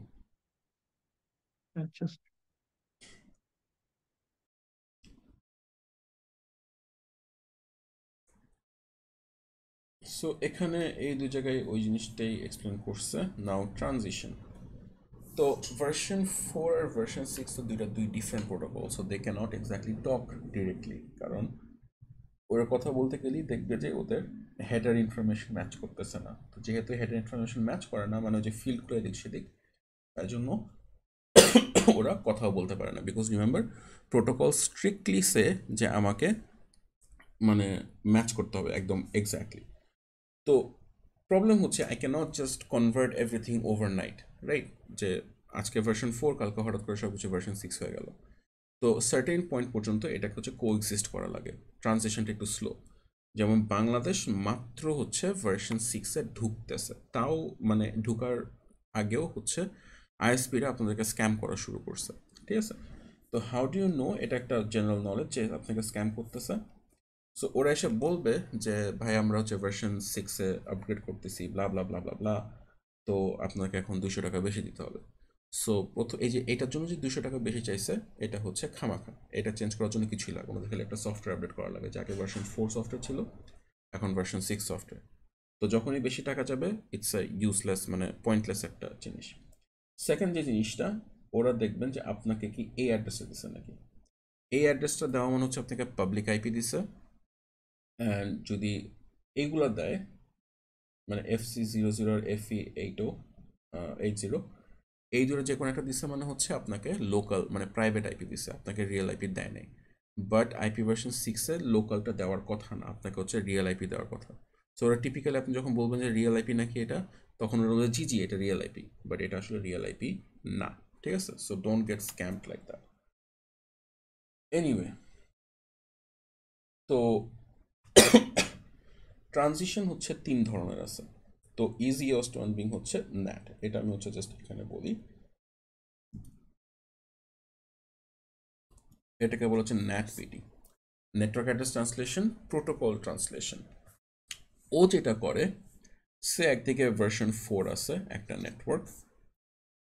Speaker 3: আচ্ছা
Speaker 1: সো এখানে এই দুই জায়গায় ওই জিনিসটাই এক্সপ্লেন করছে। Now transition. তো ভার্সন 4 আর ভার্সন 6 তো দুই different protocol, so they can't exactly talk directly, কারণ ওরা কথা বলতে গেলেই দেখবে যে ওদের হেডার ইনফরমেশন ম্যাচ করতেছে না। তো যেহেতু হেডার ইনফরমেশন ম্যাচ করে না, মানে যে ফিল্ডগুলো এদিক সেদিক, তার জন্য ওরা কথাও বলতে পারে না। বিকজ রিমেম্বার, প্রোটোকল স্ট্রিক্টলি সে যে আমাকে মানে ম্যাচ করতে হবে একদম এক্স্যাক্টলি। তো প্রবলেম হচ্ছে I cannot just convert everything overnight, right? যে আজকে ভার্সন 4, কালকে হঠাৎ করে সব কিছু ভার্সন 6 হয়ে গেল। তো সার্টেন পয়েন্ট পর্যন্ত এটাকে হচ্ছে কোএক্সিস্ট করা লাগে, ট্রানজিশনটা একটু স্লো। যেমন বাংলাদেশ মাত্র হচ্ছে ভার্সন 6-এ ঢুকতেছে, তাও মানে ঢুকার আগেও হচ্ছে ISPরা আপনাদেরকে স্ক্যাম করা শুরু করছে। ঠিক আছে, তো হাউ ডু ইউ নো? এটা একটা জেনারেল নলেজ যে আপনাকে স্ক্যাম করতেছে। সো ওরা এসে বলবে যে ভাই আমরা হচ্ছে ভার্সন 6-এ আপগ্রেড করতেছি, ব্লা ব্লা ব্লা ব্লা ব্লা, তো আপনাকে এখন 200 টাকা বেশি দিতে হবে। সো প্রথম এই যে এটার জন্য যে 200 টাকা বেশি চাইছে, এটা হচ্ছে খামাখা। এটা চেঞ্জ করার জন্য কিছুই লাগে না, খালি একটা সফটওয়্যার আপডেট করা লাগে, যাকে ভার্সন 4 সফটওয়্যার ছিল এখন ভার্সন 6 সফটওয়্যার। তো যখনই বেশি টাকা যাবে, ইটস এ ইউজলেস, মানে পয়েন্টলেস একটা জিনিস। সেকেন্ড যে জিনিসটা, ওরা দেখবেন যে আপনাকে কি এই অ্যাড্রেসটা দিচ্ছে নাকি। এই অ্যাড্রেসটা দেওয়া মানে হচ্ছে আপনাকে পাবলিক IP দিছে। অ্যান্ড যদি এইগুলো দেয়, মানে FC00 আর FE80, এই দুটো যে কোনো একটা দিচ্ছে, মানে হচ্ছে আপনাকে লোকাল মানে প্রাইভেট IP দিচ্ছে, আপনাকে রিয়েল IP দেয় নাই। বাট IP ভার্সন 6-এর লোকালটা দেওয়ার কথা না, আপনাকে হচ্ছে রিয়েল IP দেওয়ার কথা। সো ওরা টিপিক্যালি আপনি যখন বলবেন যে রিয়েল IP নাকি এটা, তখন ওরা বলবে জি জি এটা রিয়েল IP, বাট এটা আসলে রিয়েল IP না। ঠিক আছে, so don't get scammed like that. Anyway, তো ট্রানজিশন হচ্ছে 3 ধরনের আছে। তো ইজিয়েস্ট ওয়ান বিং হচ্ছে ন্যাট, এটা আমি হচ্ছে জাস্ট এখানে বলি, এটাকে বলা হচ্ছে NAT/PD, network address translation protocol translation. ও যেটা করে, সে একদিকে ভার্সন 4 আছে একটা নেটওয়ার্ক,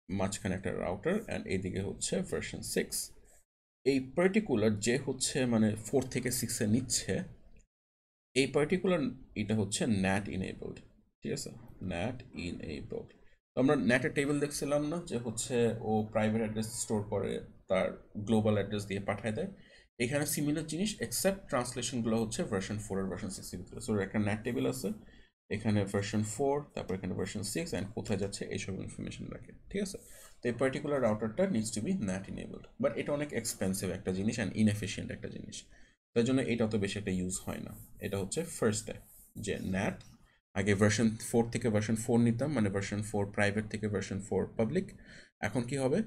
Speaker 1: মাঝখানে একটা রাউটার, অ্যান্ড এইদিকে হচ্ছে ভার্সন 6। এই পার্টিকুলার যে হচ্ছে মানে 4 থেকে 6-এ নিচ্ছে, এই পার্টিকুলার এটা হচ্ছে NAT ইনেবলড। ঠিক আছে, NAT ইনেবলড। আমরা ন্যাটের টেবিল দেখছিলাম না, যে হচ্ছে ও প্রাইভেট অ্যাড্রেস স্টোর করে তার গ্লোবাল অ্যাড্রেস দিয়ে পাঠায় দেয়। এখানে সিমিলার জিনিস, এক্সেপ্ট ট্রান্সলেশনগুলো হচ্ছে ভার্সন 4 আর ভার্সন 6 এর ভিতরে। সো একটা ন্যাট টেবিল আছে, এখানে ভার্সন 4, তারপর এখানে ভার্সন 6, অ্যান্ড কোথায় যাচ্ছে এইসব ইনফরমেশন রাখে। ঠিক আছে, তো এই পার্টিকুলার রাউটারটা needs to be NAT enabled, but এটা অনেক এক্সপেন্সিভ একটা জিনিস অ্যান্ড ইনএফিশিয়েন্ট একটা জিনিস, তাই জন্য এটা অত বেশি একটা ইউজ হয় না। এটা হচ্ছে ফার্স্ট স্টেপ, যে NAT আগে ভার্সন 4 থেকে ভার্সন 4 নিতাম, মানে ভার্সন 4 প্রাইভেট থেকে ভার্সন 4 পাবলিক। এখন কি হবে,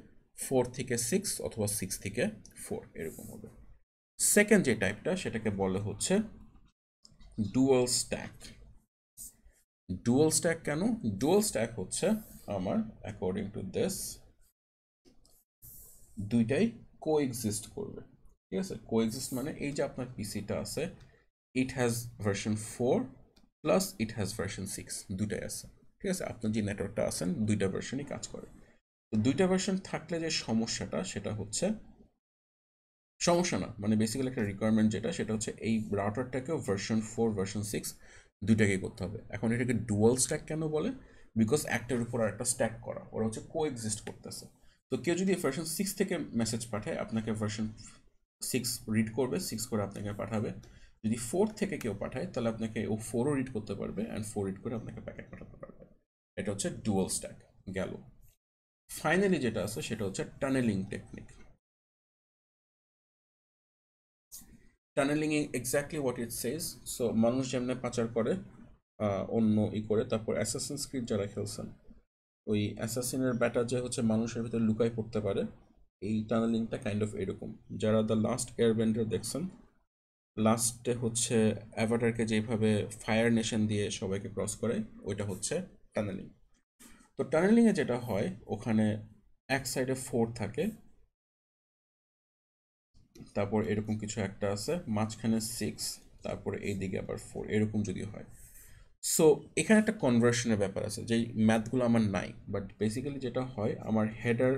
Speaker 1: 4 থেকে 6 অথবা 6 থেকে 4 এরকম হবে। সেকেন্ড যে টাইপটা, সেটাকে বলে হচ্ছে ডুয়াল স্ট্যাক। ডুয়াল স্ট্যাক কেন? ডুয়াল স্ট্যাক হচ্ছে আমার অ্যাকর্ডিং টু দিস দুইটাই কোএক্সিস্ট করবে। ঠিক আছে, কোএক্সিস্ট মানে এই যে আপনার পিসিটা আছে, it has version 4 plus it has version 6, দুটাই আছে। ঠিক আছে, আপনার যে নেটওয়ার্কটা আছেন দুইটা ভার্সনই কাজ করে। তো দুইটা ভার্সন থাকলে যে সমস্যাটা সেটা হচ্ছে, সমস্যা না মানে বেসিক্যালি একটা রিকোয়ারমেন্ট যেটা, সেটা হচ্ছে এই রাউটারটাকেও ভার্সন 4 ভার্সন 6 দুইটাকেই করতে হবে। এখন এটাকে ডুয়াল স্ট্যাক কেন বলে? বিকজ একটার উপর আরেকটা স্ট্যাক করা, ওরা হচ্ছে কো এক্সিস্ট করতেছে। তো কেউ যদি ভার্সন 6 থেকে মেসেজ পাঠায়, আপনাকে ভার্সন 6 রিড করবে, 6 করে আপনাকে পাঠাবে। যদি 4 থেকে কেউ পাঠায় তাহলে আপনাকে ও 4ও রিড করতে পারবে অ্যান্ড 4 রিড করে আপনাকে প্যাকেট পাঠাতে পারবে। এটা হচ্ছে ডুয়াল স্ট্যাক গেল। ফাইনালি যেটা আছে সেটা হচ্ছে tunneling technique. Tunneling exactly what it says. So মানুষ যেমনি পাচার করে অন্য করে, তারপর অ্যাসাসিনস ক্রিড যারা খেলছেন, ওই অ্যাসাসিনের ব্যাটা যে হচ্ছে মানুষের ভিতরে লুকাই পড়তে পারে, এই টানেলিংটা কাইন্ড অফ এরকম। যারা দ্য লাস্ট এয়ারবেন্ডার দেখছেন, লাস্টে হচ্ছে অ্যাভাটারকে যেভাবে ফায়ার নেশন দিয়ে সবাইকে ক্রস করে, ওইটা হচ্ছে টানেলিং। তো টানেলিংয়ে যেটা হয়, ওখানে এক সাইডে 4 থাকে, তারপর এরকম কিছু একটা আছে, মাঝখানে 6, তারপরে এইদিকে আবার 4, এরকম যদি হয়। সো এখানে একটা কনভার্সনের ব্যাপার আছে, যেই ম্যাথগুলো আমার নাই, বাট বেসিক্যালি যেটা হয়, আমার হেডার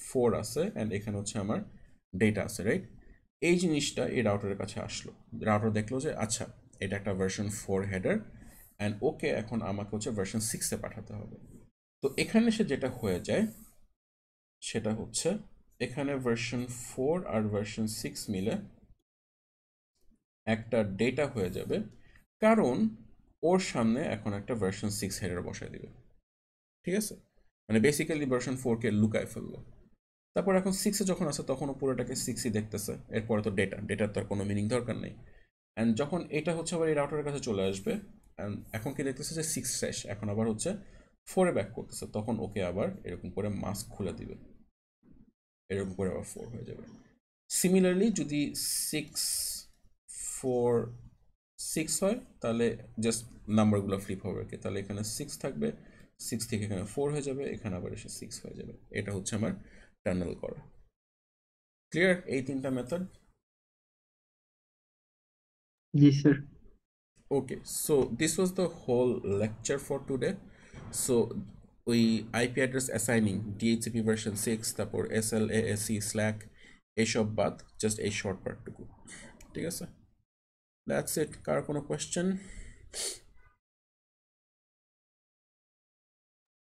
Speaker 1: 4 আছে অ্যান্ড এখানে হচ্ছে আমার ডেটা আছে, রাইট? এই জিনিসটা এই রাউটারের কাছে আসলো, রাউটার দেখলো যে আচ্ছা এটা একটা ভার্সন 4 হেডার অ্যান্ড ওকে, এখন আমাকে হচ্ছে ভার্সন 6-এ পাঠাতে হবে। তো এখানে সে যেটা হয়ে যায় সেটা হচ্ছে, এখানে ভার্সন 4 আর ভার্সন 6 মিলে একটা ডেটা হয়ে যাবে, কারণ ওর সামনে এখন একটা ভার্সন 6 হেডার বসায় দিবে। ঠিক আছে, মানে বেসিক্যালি ভার্সন 4-কে লুকায় ফেললো। তারপর এখন 6-এ যখন আছে তখনও পুরোটাকে 6-ই দেখতেছে, এরপরে তো ডেটার তো আর কোনো মিনিং দরকার নেই। অ্যান্ড যখন এটা হচ্ছে আবার এই রাউটারের কাছে চলে আসবে, অ্যান্ড এখন কি দেখতেছে যে 6 শেষ, এখন আবার হচ্ছে 4-এ ব্যাক করতেছে, তখন ওকে আবার এরকম করে মাস্ক খুলে দিবে, এরকম করে আবার 4 হয়ে যাবে। সিমিলারলি যদি 6 4 6 হয় তাহলে জাস্ট নাম্বারগুলো ফ্লিপ হবে আর কি, তাহলে এখানে 6 থাকবে, 6 থেকে এখানে 4 হয়ে যাবে, এখানে আবার এসে 6 হয়ে যাবে। এটা হচ্ছে আমার টানেল করা। ক্লিয়ার এই তিনটা method?
Speaker 3: G sir.
Speaker 1: Okay, so this was the whole lecture for today. So we IP address assigning DHCP version 6, তারপর SLASC Slack এসব বাদ, জাস্ট এই শর্ট পার্টটুকু। ঠিক আছে, দ্যাটস ইট। কার কোনো কোয়েশ্চেন?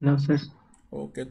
Speaker 3: না স্যার।
Speaker 1: ওকে।